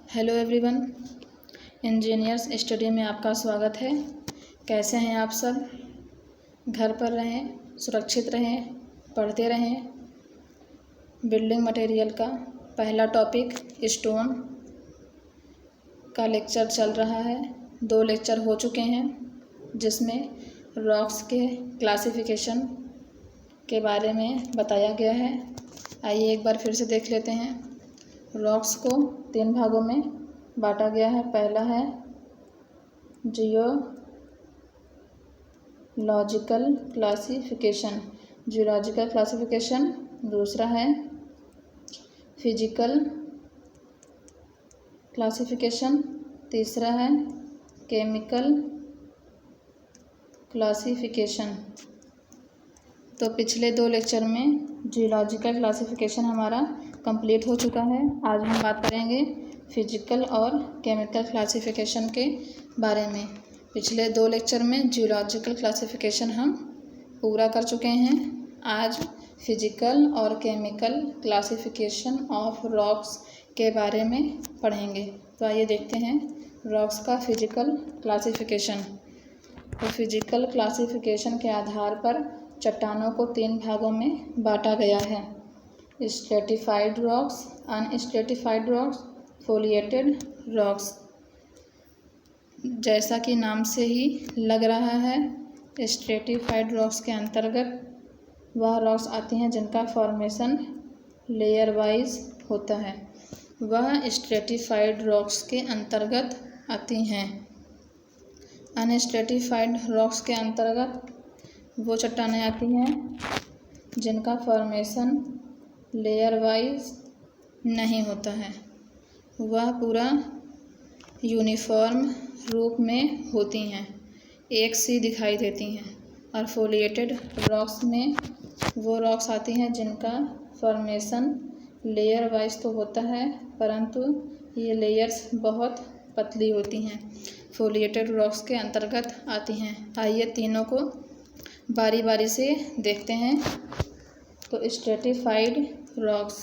Hello everyone, engineers study में आपका स्वागत है। कैसे हैं आप सब? घर पर रहें, सुरक्षित रहें, पढ़ते रहें। बिल्डिंग मटेरियल का पहला टॉपिक स्टोन का लेक्चर चल रहा है। 2 लेक्चर हो चुके हैं जिसमें रॉक्स के क्लासिफिकेशन के बारे में बताया गया है। आइए एक बार फिर से देख लेते हैं। रॉक्स को 3 भागों में बांटा गया है। पहला है जियोलॉजिकल क्लासिफिकेशन, दूसरा है फिजिकल क्लासिफिकेशन, तीसरा है केमिकल क्लासिफिकेशन। तो पिछले 2 लेक्चर में जियोलॉजिकल क्लासिफिकेशन हमारा कंप्लीट हो चुका है। आज हम बात करेंगे फिजिकल और केमिकल क्लासिफिकेशन के बारे में। पिछले 2 लेक्चर में जियोलॉजिकल क्लासिफिकेशन हम पूरा कर चुके हैं। आज फिजिकल और केमिकल क्लासिफिकेशन ऑफ रॉक्स के बारे में पढ़ेंगे। तो आइए देखते हैं रॉक्स का फिजिकल क्लासिफिकेशन। तो फिजिकल क्लासिफिकेशन के आधार पर चट्टानों को 3 भागों में बांटा गया है। Stratified rocks, unstratified rocks, foliated rocks. जैसा कि नाम से ही लग रहा है, स्ट्रेटिफाइड रॉक्स के अंतर्गत वह रॉक्स आती हैं जिनका फॉर्मेशन लेयर वाइज होता है। वह स्ट्रेटिफाइड रॉक्स के अंतर्गत आती हैं। अनस्ट्रेटिफाइड रॉक्स के अंतर्गत वो चट्टानें आती हैं जिनका फॉर्मेशन लेयर वाइज नहीं होता है। वह पूरा यूनिफॉर्म रूप में होती हैं, एक सी दिखाई देती हैं। और फोलिएटेड रॉक्स में वो रॉक्स आती हैं जिनका फॉर्मेशन लेयर वाइज तो होता है, परंतु ये लेयर्स बहुत पतली होती हैं। फोलिएटेड रॉक्स के अंतर्गत आती हैं। आइए तीनों को बारी बारी से देखते हैं। तो स्ट्रेटिफाइड रॉक्स,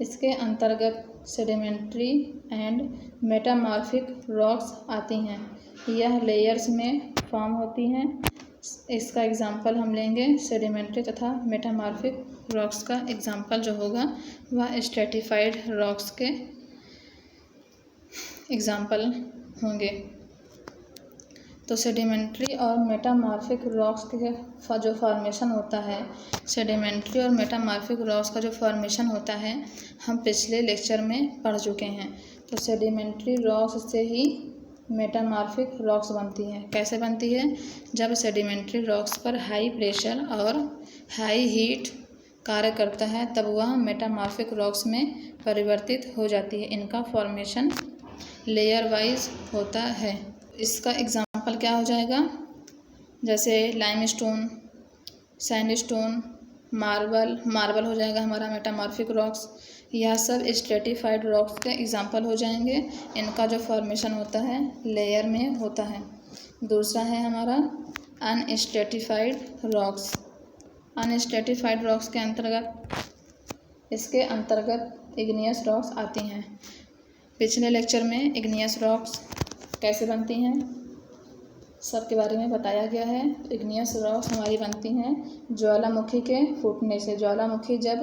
इसके अंतर्गत सेडिमेंट्री एंड मेटामॉर्फिक रॉक्स आती हैं। यह लेयर्स में फॉर्म होती हैं। इसका एग्जाम्पल हम लेंगे सेडिमेंट्री तथा मेटामॉर्फिक रॉक्स का एग्जाम्पल जो होगा वह स्ट्रेटिफाइड रॉक्स के एग्जाम्पल होंगे। तो सेडिमेंट्री और मेटामॉर्फिक रॉक्स के जो फॉर्मेशन होता है, सेडिमेंट्री और मेटामॉर्फिक रॉक्स का जो फॉर्मेशन होता है हम पिछले लेक्चर में पढ़ चुके हैं। तो सेडिमेंट्री रॉक्स से ही मेटामॉर्फिक रॉक्स बनती हैं। कैसे बनती है? जब सेडिमेंट्री रॉक्स पर हाई प्रेशर और हाई हीट कार्य करता है तब वह मेटामॉर्फिक रॉक्स में परिवर्तित हो जाती है। इनका फॉर्मेशन लेयर वाइज होता है। इसका एग्जाम्पल क्या हो जाएगा? जैसे लाइमस्टोन, सैंडस्टोन, मार्बल हो जाएगा हमारा मेटामॉर्फिक रॉक्स। यह सब स्ट्रेटिफाइड रॉक्स के एग्जाम्पल हो जाएंगे। इनका जो फॉर्मेशन होता है लेयर में होता है। दूसरा है हमारा अनस्ट्रेटिफाइड रॉक्स। अनस्ट्रेटिफाइड रॉक्स के इसके अंतर्गत इग्नियस रॉक्स आती हैं। पिछले लेक्चर में इग्नियस रॉक्स कैसे बनती हैं सबके बारे में बताया गया है। इग्नियस रॉक्स हमारी बनती हैं ज्वालामुखी के फूटने से। ज्वालामुखी जब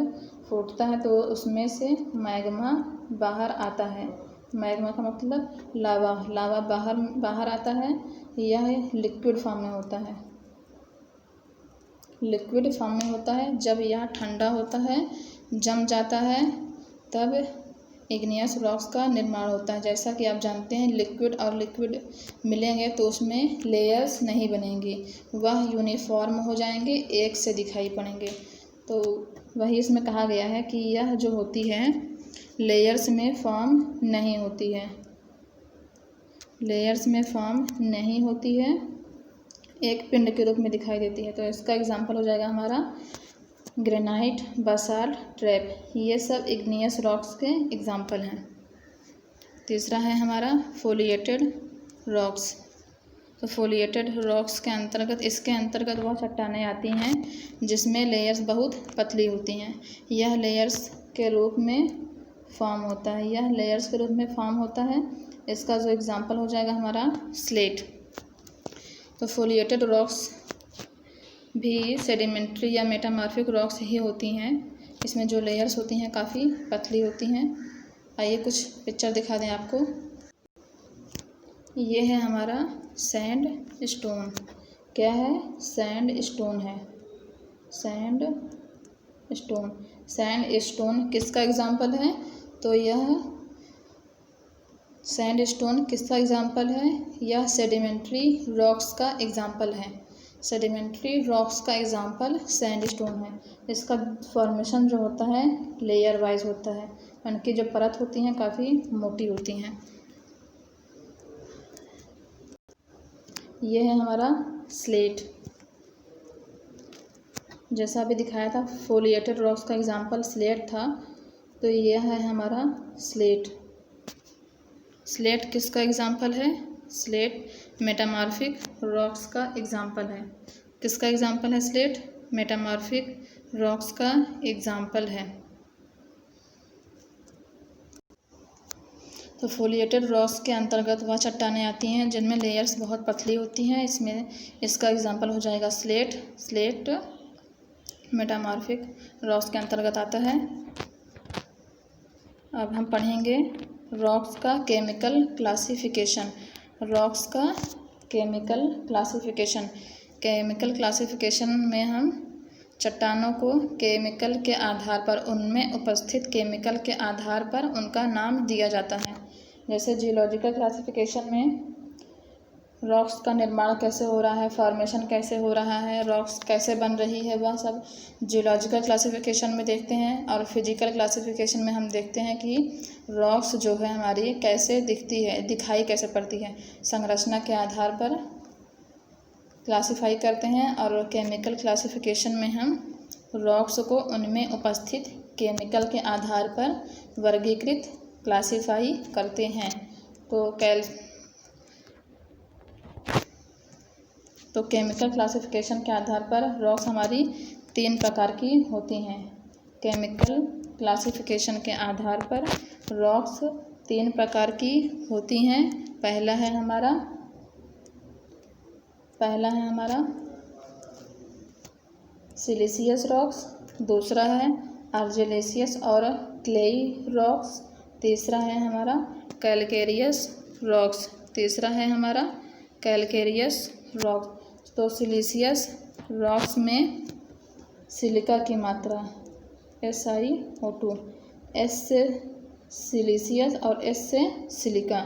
फूटता है तो उसमें से मैग्मा बाहर आता है। मैग्मा का मतलब लावा बाहर आता है। यह लिक्विड फॉर्म में होता है। लिक्विड फॉर्म में होता है। जब यह ठंडा होता है, जम जाता है, तब इग्नियस रॉक्स का निर्माण होता है। जैसा कि आप जानते हैं लिक्विड और लिक्विड मिलेंगे तो उसमें लेयर्स नहीं बनेंगी, वह यूनिफॉर्म हो जाएंगे, एक से दिखाई पड़ेंगे। तो वही इसमें कहा गया है कि यह जो होती है लेयर्स में फॉर्म नहीं होती है। लेयर्स में फॉर्म नहीं होती है, एक पिंड के रूप में दिखाई देती है। तो इसका एग्जाम्पल हो जाएगा हमारा ग्रेनाइट, बासाल्ट, ट्रैप। ये सब इग्नियस रॉक्स के एग्जाम्पल हैं। तीसरा है हमारा फोलिएटेड रॉक्स। तो फोलिएटेड रॉक्स के इसके अंतर्गत वह चट्टानें आती हैं जिसमें लेयर्स बहुत पतली होती हैं। यह लेयर्स के रूप में फॉर्म होता है, यह लेयर्स के रूप में फॉर्म होता है। इसका जो एग्जांपल हो जाएगा हमारा स्लेट। तो फोलिएटेड रॉक्स भी सेडिमेंट्री या मेटामॉर्फिक रॉक्स ही होती हैं। इसमें जो लेयर्स होती हैं काफ़ी पतली होती हैं। आइए कुछ पिक्चर दिखा दें आपको। ये है हमारा सैंड स्टोन। क्या है? सैंड स्टोन है। Sand stone. सैंड स्टोन किसका एग्जाम्पल है? तो यह सैंड स्टोन किसका एग्जाम्पल है? यह सेडिमेंट्री रॉक्स का एग्जाम्पल है। सेडिमेंट्री रॉक्स का एग्जाम्पल सैंड स्टोन है। इसका फॉर्मेशन जो होता है लेयर वाइज होता है, उनकी जो परत होती हैं काफ़ी मोटी होती हैं। यह है हमारा स्लेट। जैसा अभी दिखाया था फोलिएटेड रॉक्स का एग्जाम्पल स्लेट था, तो यह है हमारा स्लेट। स्लेट किसका एग्जाम्पल है? स्लेट मेटामॉर्फिक रॉक्स का एग्जाम्पल है। किसका एग्जाम्पल है? स्लेट मेटामॉर्फिक रॉक्स का एग्जाम्पल है। तो फोलिएटेड रॉक्स के अंतर्गत वह चट्टानें आती हैं जिनमें लेयर्स बहुत पतली होती हैं। इसमें इसका एग्जाम्पल हो जाएगा स्लेट। स्लेट मेटामॉर्फिक रॉक्स के अंतर्गत आता है। अब हम पढ़ेंगे रॉक्स का केमिकल क्लासिफिकेशन। रॉक्स का केमिकल क्लासिफिकेशन। केमिकल क्लासिफिकेशन में हम चट्टानों को केमिकल के आधार पर, उनमें उपस्थित केमिकल के आधार पर उनका नाम दिया जाता है। जैसे जियोलॉजिकल क्लासिफिकेशन में रॉक्स का निर्माण कैसे हो रहा है, फॉर्मेशन कैसे हो रहा है, रॉक्स कैसे बन रही है, वह सब जियोलॉजिकल क्लासिफिकेशन में देखते हैं। और फिजिकल क्लासिफिकेशन में हम देखते हैं कि रॉक्स जो है हमारी कैसे दिखती है, दिखाई कैसे पड़ती है, संरचना के आधार पर क्लासिफाई करते हैं। और केमिकल क्लासिफिकेशन में हम रॉक्स को उनमें उपस्थित केमिकल के आधार पर वर्गीकृत क्लासिफाई करते हैं। तो केमिकल क्लासिफिकेशन के आधार पर रॉक्स हमारी 3 प्रकार की होती हैं। केमिकल क्लासिफिकेशन के आधार पर रॉक्स 3 प्रकार की होती हैं। पहला है हमारा सिलिशियस रॉक्स, दूसरा है आर्जिलेशियस और क्लेई रॉक्स, तीसरा है हमारा कैलकेरियस रॉक्स, रॉक्स। तो सिलिशियस रॉक्स में सिलिका की मात्रा SiO2, S से सिलिशियस और S से सिलिका।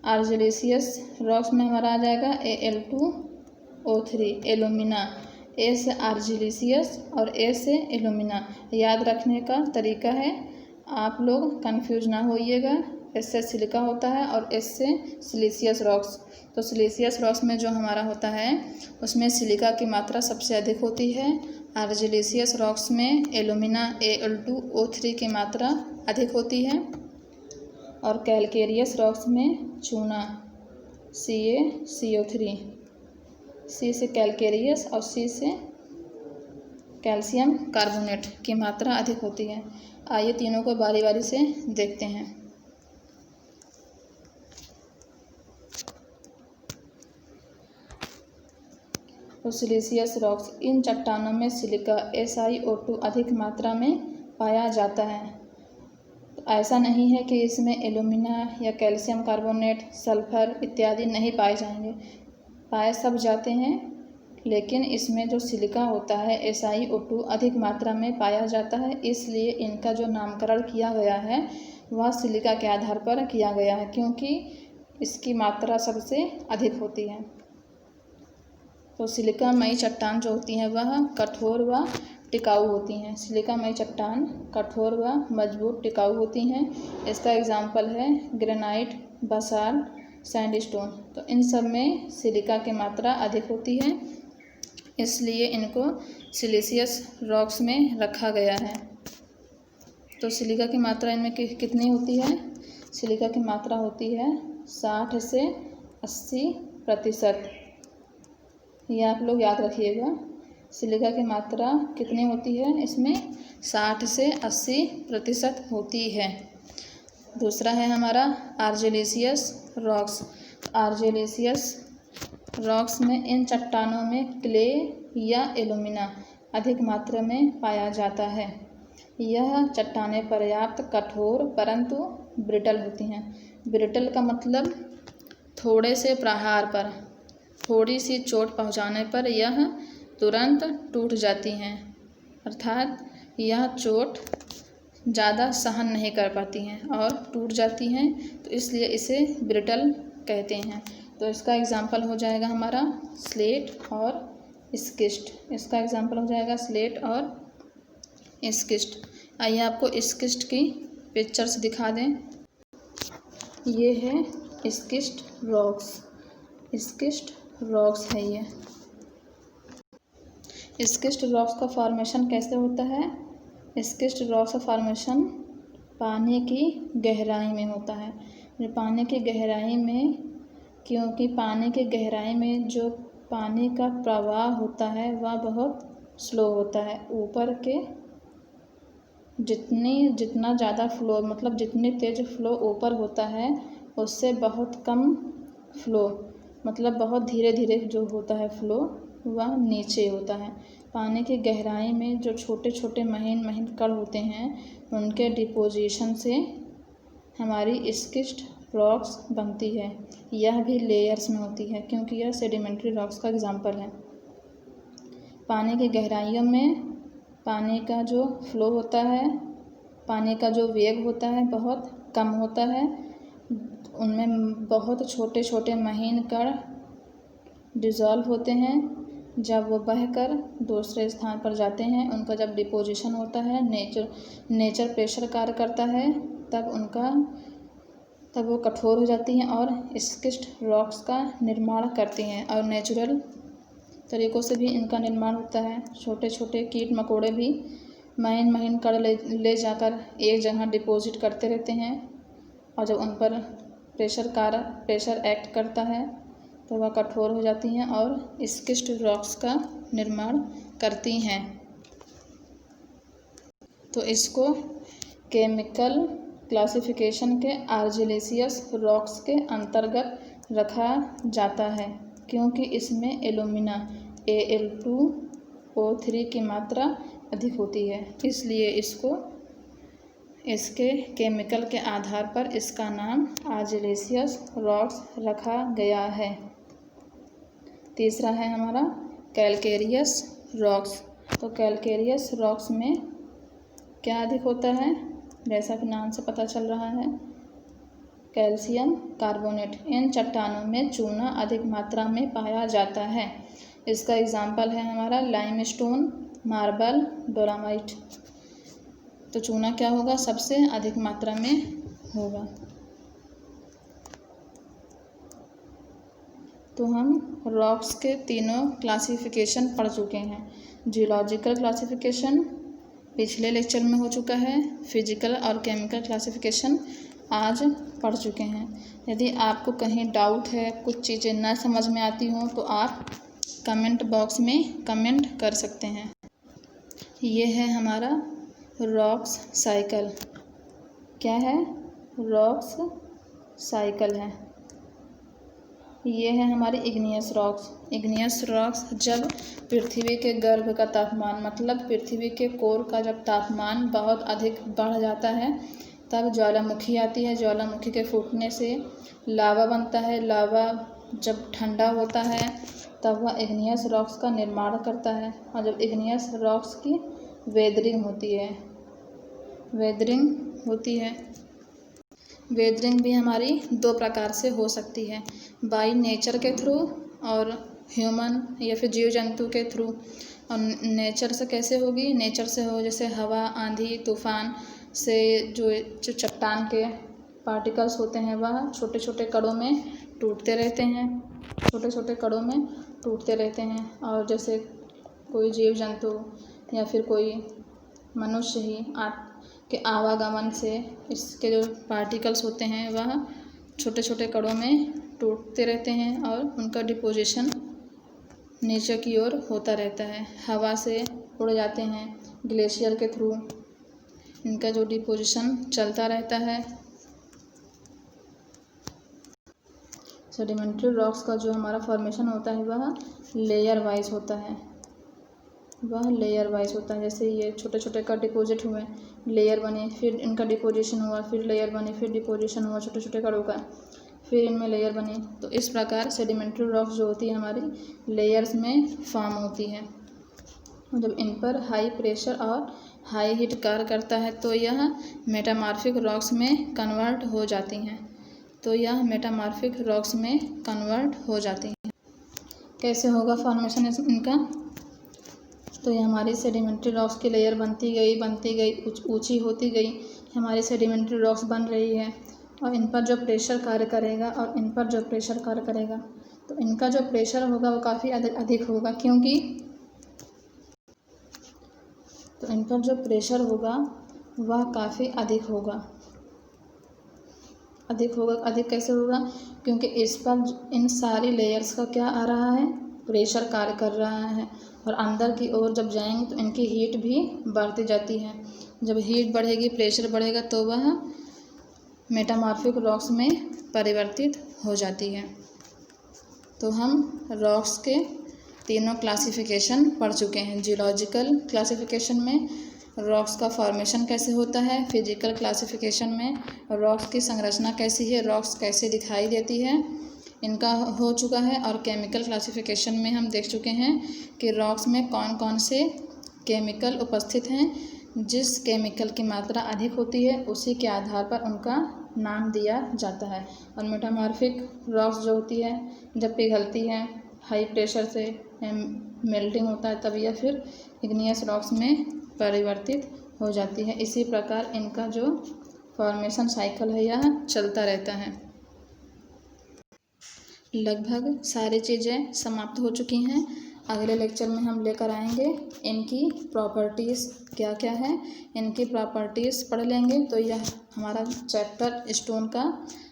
आर्जिलेशियस रॉक्स में हमारा आ जाएगा Al2O3 एलुमिना, A से आर्जिलेशियस और A से एलुमिना। याद रखने का तरीका है, आप लोग कंफ्यूज ना होइएगा। S से सिलिका होता है और S से सिलिशियस रॉक्स। तो सिलिशियस रॉक्स में जो हमारा होता है उसमें सिलिका की मात्रा सबसे अधिक होती है। आर्जिलेशियस रॉक्स में एलुमिना Al2O3 की मात्रा अधिक होती है। और कैलकेरियस रॉक्स में चूना CaCO3, C से कैलकेरियस और C से कैल्शियम कार्बोनेट की मात्रा अधिक होती है। आइए तीनों को बारी बारी से देखते हैं। तो सिलिशियस रॉक्स, इन चट्टानों में सिलिका SiO2 अधिक मात्रा में पाया जाता है। तो ऐसा नहीं है कि इसमें एल्यूमिना या कैल्शियम कार्बोनेट, सल्फर इत्यादि नहीं पाए जाएंगे, पाए सब जाते हैं, लेकिन इसमें जो सिलिका होता है SiO2 अधिक मात्रा में पाया जाता है। इसलिए इनका जो नामकरण किया गया है वह सिलिका के आधार पर किया गया है, क्योंकि इसकी मात्रा सबसे अधिक होती है। तो सिलिकामयी चट्टान जो होती हैं वह कठोर व टिकाऊ होती हैं। सिलिकामयी चट्टान कठोर व मजबूत टिकाऊ होती हैं। इसका एग्जाम्पल है ग्रेनाइट, बासाल्ट, सैंडस्टोन। तो इन सब में सिलिका की मात्रा अधिक होती है, इसलिए इनको सिलिशियस रॉक्स में रखा गया है। तो सिलिका की मात्रा इनमें कितनी होती है? सिलिका की मात्रा होती है 60 से 80%। ये आप लोग याद रखिएगा। सिलिका की मात्रा कितनी होती है? इसमें 60 से 80% होती है। दूसरा है हमारा आर्जिलेशियस रॉक्स। आर्जिलेशियस रॉक्स में इन चट्टानों में क्ले या एल्यूमिना अधिक मात्रा में पाया जाता है। यह चट्टानें पर्याप्त कठोर परंतु ब्रिटल होती हैं। ब्रिटल का मतलब थोड़े से प्रहार पर, थोड़ी सी चोट पहुंचाने पर यह तुरंत टूट जाती हैं, अर्थात यह चोट ज़्यादा सहन नहीं कर पाती हैं और टूट जाती हैं, तो इसलिए इसे ब्रिटल कहते हैं। तो इसका एग्जाम्पल हो जाएगा हमारा स्लेट और स्किस्ट। इसका एग्जाम्पल हो जाएगा स्लेट और स्किस्ट। आइए आपको स्किस्ट की पिक्चर्स दिखा दें। ये है स्किस्ट रॉक्स। स्किस्ट रॉक्स है ये। स्किस्ट रॉक्स का फॉर्मेशन कैसे होता है? स्किस्ट रॉक्स का फॉर्मेशन पानी की गहराई में होता है। पानी की गहराई में, क्योंकि पानी की गहराई में जो पानी का प्रवाह होता है वह बहुत स्लो होता है। ऊपर के जितना ज़्यादा फ्लो, मतलब जितनी तेज़ फ्लो ऊपर होता है उससे बहुत कम फ्लो, मतलब बहुत धीरे धीरे जो होता है फ्लो, वह नीचे होता है। पानी की गहराई में जो छोटे छोटे महीन महीन कण होते हैं उनके डिपोजिशन से हमारी स्किस्ट रॉक्स बनती है। यह भी लेयर्स में होती है क्योंकि यह सेडिमेंट्री रॉक्स का एग्जाम्पल है। पानी की गहराइयों में पानी का जो फ्लो होता है, पानी का जो वेग होता है बहुत कम होता है। उनमें बहुत छोटे छोटे महीन कण डिज़ोल्व होते हैं। जब वो बहकर दूसरे स्थान पर जाते हैं, उनका जब डिपोजिशन होता है, नेचर प्रेशर कार्य करता है, तब वो कठोर हो जाती हैं और स्किस्ट रॉक्स का निर्माण करती हैं। और नेचुरल तरीक़ों से भी इनका निर्माण होता है। छोटे छोटे कीट मकोड़े भी महीन महीन कण ले जाकर एक जगह डिपॉजिट करते रहते हैं और जब उन पर प्रेशर एक्ट करता है तो वह कठोर हो जाती हैं और स्किस्ट रॉक्स का निर्माण करती हैं। तो इसको केमिकल क्लासिफिकेशन के आर्जिलेशियस रॉक्स के अंतर्गत रखा जाता है क्योंकि इसमें एल्यूमिना Al2O3 की मात्रा अधिक होती है, इसलिए इसके केमिकल के आधार पर इसका नाम आर्जिलेशियस रॉक्स रखा गया है। तीसरा है हमारा कैलकेरियस रॉक्स। तो कैलकेरियस रॉक्स में क्या अधिक होता है? जैसा कि नाम से पता चल रहा है, कैल्शियम कार्बोनेट। इन चट्टानों में चूना अधिक मात्रा में पाया जाता है। इसका एग्जाम्पल है हमारा लाइमस्टोन, मार्बल, डोलामाइट। तो चूना क्या होगा? सबसे अधिक मात्रा में होगा। तो हम रॉक्स के तीनों क्लासिफिकेशन पढ़ चुके हैं। जियोलॉजिकल क्लासिफिकेशन पिछले लेक्चर में हो चुका है। फिजिकल और केमिकल क्लासिफिकेशन आज पढ़ चुके हैं। यदि आपको कहीं डाउट है, कुछ चीज़ें न समझ में आती हों, तो आप कमेंट बॉक्स में कमेंट कर सकते हैं। ये है हमारा रॉक्स साइकिल। क्या है? रॉक्स साइकिल है। ये है हमारी इग्नियस रॉक्स। इग्नियस रॉक्स जब पृथ्वी के गर्भ का तापमान, मतलब पृथ्वी के कोर का जब तापमान बहुत अधिक बढ़ जाता है तब ज्वालामुखी आती है। ज्वालामुखी के फूटने से लावा बनता है। लावा जब ठंडा होता है तब वह इग्नियस रॉक्स का निर्माण करता है और जब इग्नियस रॉक्स की वेदरिंग होती है। वेदरिंग भी हमारी दो प्रकार से हो सकती है, बाय नेचर के थ्रू और ह्यूमन या फिर जीव जंतु के थ्रू। और नेचर से कैसे होगी? नेचर से हो जैसे हवा, आंधी, तूफान से जो चट्टान के पार्टिकल्स होते हैं वह छोटे छोटे कणों में टूटते रहते हैं। और जैसे कोई जीव जंतु या फिर कोई मनुष्य ही के आवागमन से इसके जो पार्टिकल्स होते हैं वह छोटे छोटे कणों में टूटते रहते हैं और उनका डिपोजिशन नीचे की ओर होता रहता है। हवा से उड़ जाते हैं, ग्लेशियर के थ्रू इनका जो डिपोजिशन चलता रहता है। सेडिमेंट्री रॉक्स का जो हमारा फॉर्मेशन होता है वह लेयर वाइज होता है, वह लेयर वाइज होता है। जैसे ये छोटे छोटे का डिपॉजिट हुए, लेयर बने, फिर इनका डिपोजिशन हुआ, फिर लेयर बने, फिर डिपोजिशन हुआ छोटे छोटे कणों का, फिर इनमें लेयर बने। तो इस प्रकार सेडिमेंट्री रॉक्स जो होती है हमारी लेयर्स में फॉर्म होती है। जब इन पर हाई प्रेशर और हाई हीट कार्य करता है तो यह मेटामॉर्फिक रॉक्स में कन्वर्ट हो जाती हैं, तो यह मेटामॉर्फिक रॉक्स में कन्वर्ट हो जाती हैं। कैसे होगा फॉर्मेशन इनका? तो ये हमारी सेडिमेंट्री रॉक्स की लेयर बनती गई ऊंची होती गई, हमारी सेडिमेंट्री रॉक्स बन रही है और इन पर जो प्रेशर कार्य करेगा और इन पर जो प्रेशर कार्य करेगा तो इनका जो प्रेशर होगा वो काफ़ी अधिक होगा, क्योंकि तो इन पर जो प्रेशर होगा वह काफ़ी अधिक होगा। अधिक कैसे होगा? क्योंकि इस पर इन सारी लेयर्स का क्या आ रहा है? प्रेशर कार्य कर रहा है और अंदर की ओर जब जाएंगे तो इनकी हीट भी बढ़ती जाती है। जब हीट बढ़ेगी, प्रेशर बढ़ेगा तो वह मेटामॉर्फिक रॉक्स में परिवर्तित हो जाती है। तो हम रॉक्स के तीनों क्लासिफिकेशन पढ़ चुके हैं। जियोलॉजिकल क्लासिफिकेशन में रॉक्स का फॉर्मेशन कैसे होता है, फिजिकल क्लासिफिकेशन में रॉक्स की संरचना कैसी है, रॉक्स कैसे दिखाई देती है, इनका हो चुका है। और केमिकल क्लासिफिकेशन में हम देख चुके हैं कि रॉक्स में कौन कौन से केमिकल उपस्थित हैं, जिस केमिकल की मात्रा अधिक होती है उसी के आधार पर उनका नाम दिया जाता है। और मेटामॉर्फिक रॉक्स जो होती है जब पिघलती है हाई प्रेशर से मेल्टिंग होता है तब यह फिर इग्नियस रॉक्स में परिवर्तित हो जाती है। इसी प्रकार इनका जो फॉर्मेशन साइकिल है यह चलता रहता है। लगभग सारी चीज़ें समाप्त हो चुकी हैं। अगले लेक्चर में हम लेकर आएंगे इनकी प्रॉपर्टीज़ क्या क्या है, इनकी प्रॉपर्टीज़ पढ़ लेंगे तो यह हमारा चैप्टर स्टोन का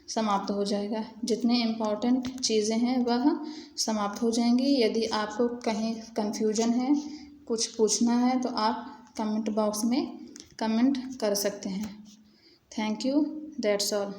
समाप्त हो जाएगा। जितने इम्पॉर्टेंट चीज़ें हैं वह समाप्त हो जाएंगी। यदि आपको कहीं कन्फ्यूजन है, कुछ पूछना है तो आप कमेंट बॉक्स में कमेंट कर सकते हैं। Thank you, that's all.